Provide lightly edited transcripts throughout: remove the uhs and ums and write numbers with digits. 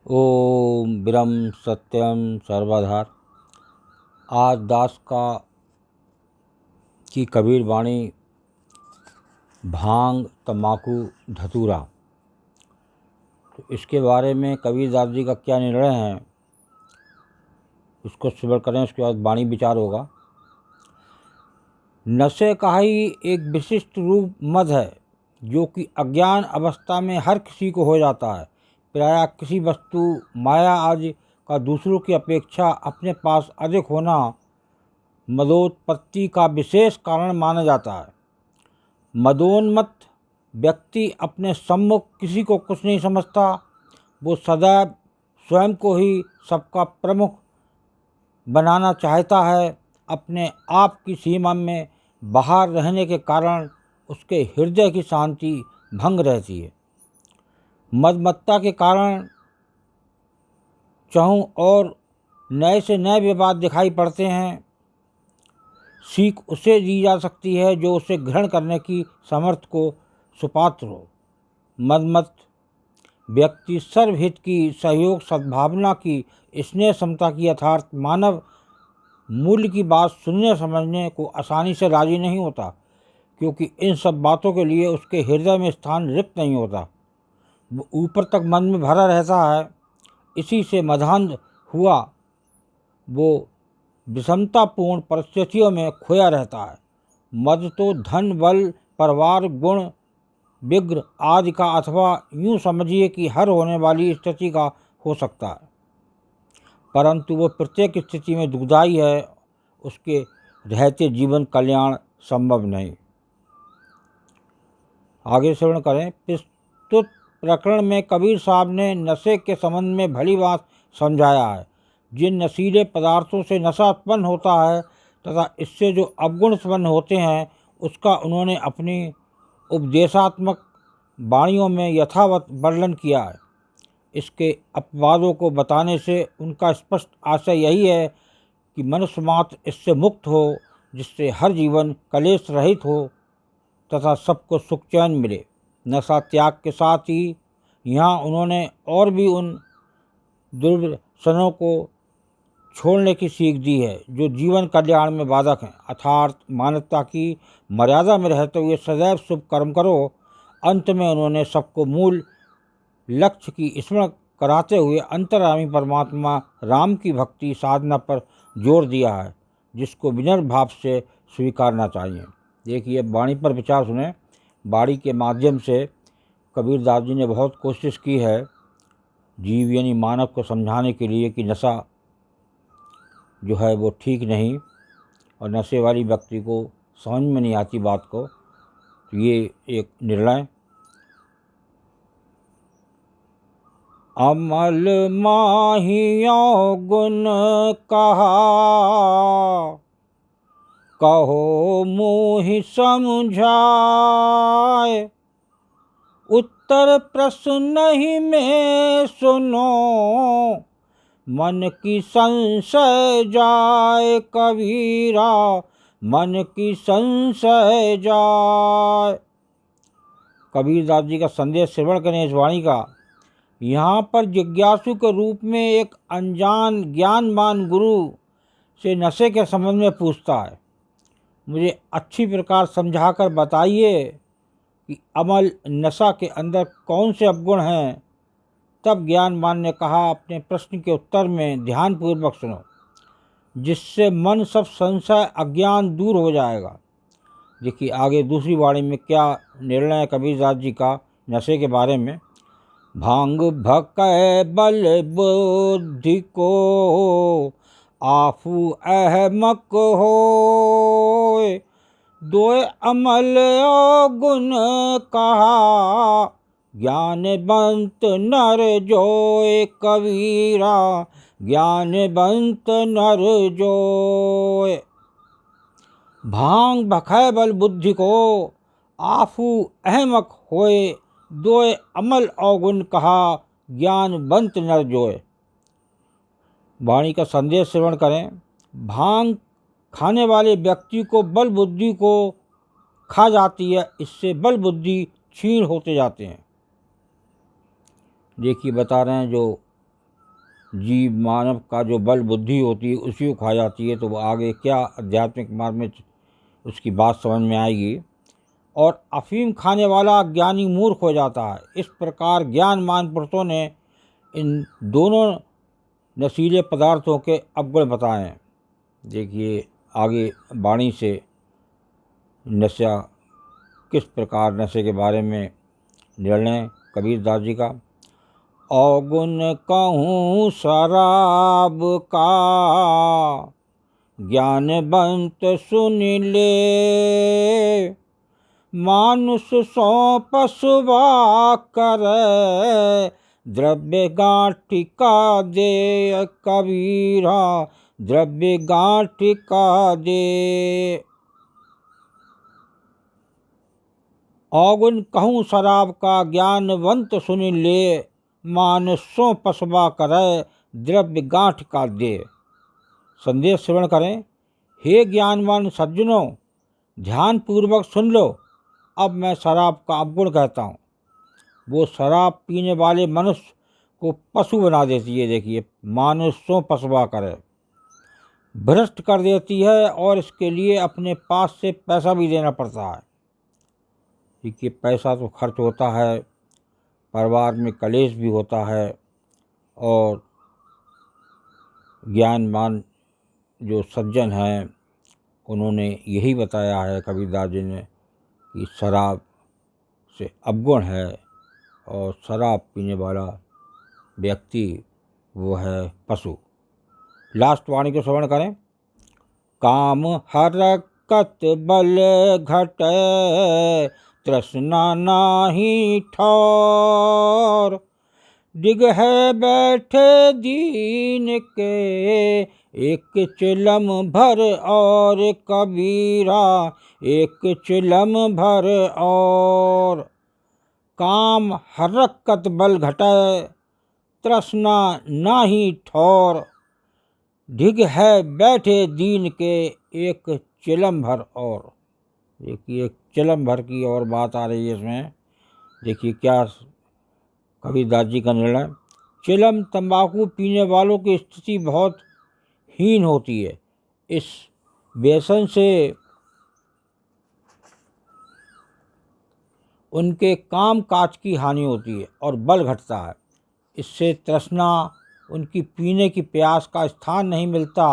ओम ब्रह्म सत्यम सर्वधार। आज दास का की कबीर वाणी भांग तम्बाकू धतूरा। तो इसके बारे में कबीर दास जी का क्या निर्णय है, उसको श्रवण करें, उसके बाद वाणी विचार होगा। नशे का ही एक विशिष्ट रूप मद है जो कि अज्ञान अवस्था में हर किसी को हो जाता है। प्रायः किसी वस्तु माया आदि का दूसरों की अपेक्षा अपने पास अधिक होना मदोत्पत्ति का विशेष कारण माना जाता है। मदोन्मत्त व्यक्ति अपने सम्मुख किसी को कुछ नहीं समझता। वो सदैव स्वयं को ही सबका प्रमुख बनाना चाहता है। अपने आप की सीमा में बाहर रहने के कारण उसके हृदय की शांति भंग रहती है। मदमत्ता के कारण चाहूँ और नए से नए विवाद दिखाई पड़ते हैं। सीख उसे दी जा सकती है जो उसे ग्रहण करने की समर्थ को सुपात्र हो। मदमत्त व्यक्ति सर्वहित की, सहयोग, सद्भावना की, स्नेह समता की, यथार्थ मानव मूल्य की बात सुनने समझने को आसानी से राजी नहीं होता, क्योंकि इन सब बातों के लिए उसके हृदय में स्थान रिक्त नहीं होता। वो ऊपर तक मन में भरा रहता है। इसी से मदान्ध हुआ वो विषमतापूर्ण परिस्थितियों में खोया रहता है। मद तो धन, बल, परिवार, गुण, विग्रह आदि का, अथवा यूँ समझिए कि हर होने वाली स्थिति का हो सकता है, परंतु वो प्रत्येक स्थिति में दुखदायी है। उसके रहते जीवन कल्याण संभव नहीं। आगे श्रवण करें। प्रस्तुत प्रकरण में कबीर साहब ने नशे के संबंध में भली बात समझाया है। जिन नशीले पदार्थों से नशा उत्पन्न होता है तथा इससे जो अवगुण उत्पन्न होते हैं, उसका उन्होंने अपनी उपदेशात्मक वाणियों में यथावत वर्णन किया है। इसके अपवादों को बताने से उनका स्पष्ट आशय यही है कि मनुष्य मात्र इससे मुक्त हो, जिससे हर जीवन कलेश रहित हो तथा सबको सुख चैन मिले। नशा त्याग के साथ ही यहाँ उन्होंने और भी उन दुर्व्यसनों को छोड़ने की सीख दी है जो जीवन कल्याण में बाधक हैं। अर्थात मानवता की मर्यादा में रहते हुए सदैव शुभ कर्म करो। अंत में उन्होंने सबको मूल लक्ष्य की स्मरण कराते हुए अंतर्यामी परमात्मा राम की भक्ति साधना पर जोर दिया है, जिसको विनम्र भाव से स्वीकारना चाहिए। देखिए, वाणी पर विचार सुने। वाणी के माध्यम से कबीर दास जी ने बहुत कोशिश की है जीव यानी मानव को समझाने के लिए कि नशा जो है वो ठीक नहीं, और नशे वाली व्यक्ति को समझ में नहीं आती बात को। तो ये एक निर्णय। अमल माहियों गुण कहा, कहो मोहि समझाए। उत्तर प्रश्न ही में सुनो, मन की संशय जाए कबीरा, मन की संशय जाए। कबीर दास जी का संदेश श्रवण करें इस वाणी का। यहाँ पर जिज्ञासु के रूप में एक अनजान ज्ञानवान गुरु से नशे के संबंध में पूछता है, मुझे अच्छी प्रकार समझाकर बताइए कि अमल नशा के अंदर कौन से अवगुण हैं। तब ज्ञानवान ने कहा, अपने प्रश्न के उत्तर में ध्यानपूर्वक सुनो, जिससे मन सब संशय अज्ञान दूर हो जाएगा। देखिए आगे दूसरी वाणी में क्या निर्णय है कबीर दास जी का नशे के बारे में। भांग भकै बल बुद्धि को, आफू अहमक होय। दोय अमल गुण कहा, ज्ञानवंत नर जोय कबीरा, ज्ञानवंत नर जोय। भांग भकै बल बुद्धि को, आफू अहमक होए। दोय अमल अवगुण कहा, ज्ञानवंत नर जोय। वाणी का संदेश श्रवण करें। भांग खाने वाले व्यक्ति को बल बुद्धि को खा जाती है। इससे बल बुद्धि क्षीण होते जाते हैं। देखिए बता रहे हैं जो जीव मानव का जो बल बुद्धि होती है उसी को खा जाती है, तो वो आगे क्या आध्यात्मिक मार्ग में उसकी बात समझ में आएगी। और अफीम खाने वाला ज्ञानी मूर्ख हो जाता है। इस प्रकार ज्ञानमान पुरुषों ने इन दोनों नशीले पदार्थों के अवगुण बताए हैं। देखिए आगे वाणी से नशा, किस प्रकार नशे के बारे में निर्णय कबीरदास जी का। अवगुण कहूँ शराब का, ज्ञानवंत सुन ले, मानुष सौ पशुवा करे, द्रव्य गांठी का दे कबीरा, द्रव्य गांठी का दे। अवगुण कहूँ शराब का, ज्ञानवंत सुन ले, मानसों पशुवा करे, द्रव्य गांठ का दे। संदेश श्रवण करें। हे ज्ञानवान सज्जनों, ध्यान पूर्वक सुन लो। अब मैं शराब का अवगुण कहता हूँ। वो शराब पीने वाले मनुष्य को पशु बना देती है। देखिए, मानुषों पशुवा करे, भ्रष्ट कर देती है, और इसके लिए अपने पास से पैसा भी देना पड़ता है। देखिए, पैसा तो खर्च होता है, परिवार में कलेश भी होता है, और ज्ञानवान जो सज्जन हैं उन्होंने यही बताया है कबीरदास जी ने कि शराब से अवगुण है, और शराब पीने वाला व्यक्ति वो है पशु। लास्ट वाणी को श्रवण करें। काम हरकत बल घटे, तृष्णा नाही ठौर, डिग है बैठे दीन के, एक चिलम भर और कबीरा, एक चिलम भर और। काम हरकत बल घटे, तृष्णा नाही ठौर, ढिग है बैठे दीन के, एक चिलम भर और। देखिए, एक चिलम भर की और बात आ रही है इसमें। देखिए क्या कबीरदास जी का निर्णय। चिलम तंबाकू पीने वालों की स्थिति बहुत हीन होती है। इस व्यसन से उनके काम काज की हानि होती है और बल घटता है। इससे तृष्णा, उनकी पीने की प्यास का स्थान नहीं मिलता,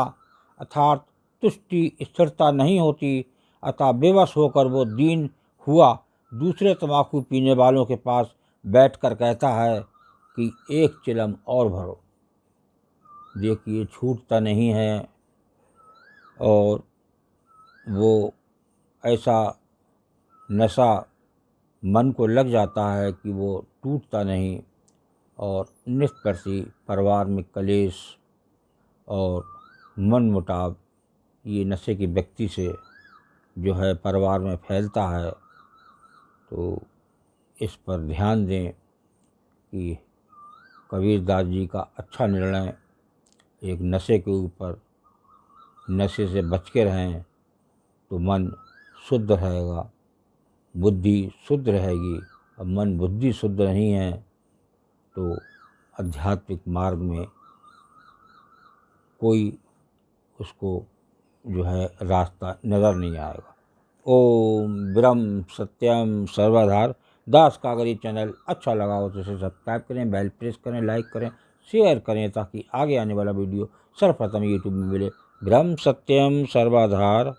अर्थात तुष्टि स्थिरता नहीं होती। अतः बेबस होकर वो दीन हुआ दूसरे तंबाकू पीने वालों के पास बैठकर कहता है कि एक चिलम और भरो। देखिए, छूटता नहीं है, और वो ऐसा नशा मन को लग जाता है कि वो टूटता नहीं, और निष्प्रति परिवार में कलेश और मनमुटाव ये नशे के व्यक्ति से जो है परिवार में फैलता है। तो इस पर ध्यान दें कि कबीरदास जी का अच्छा निर्णय एक नशे के ऊपर, नशे से बच के रहें तो मन शुद्ध रहेगा, बुद्धि शुद्ध रहेगी। अब मन बुद्धि शुद्ध नहीं है तो आध्यात्मिक मार्ग में कोई उसको जो है रास्ता नज़र नहीं आएगा। ओम ब्रह्म सत्यम सर्वधार। दास कागरी चैनल अच्छा लगा हो तो इसे सब्सक्राइब करें, बेल प्रेस करें, लाइक करें, शेयर करें, ताकि आगे आने वाला वीडियो सर्वप्रथम यूट्यूब में मिले। ब्रह्म सत्यम सर्वधार।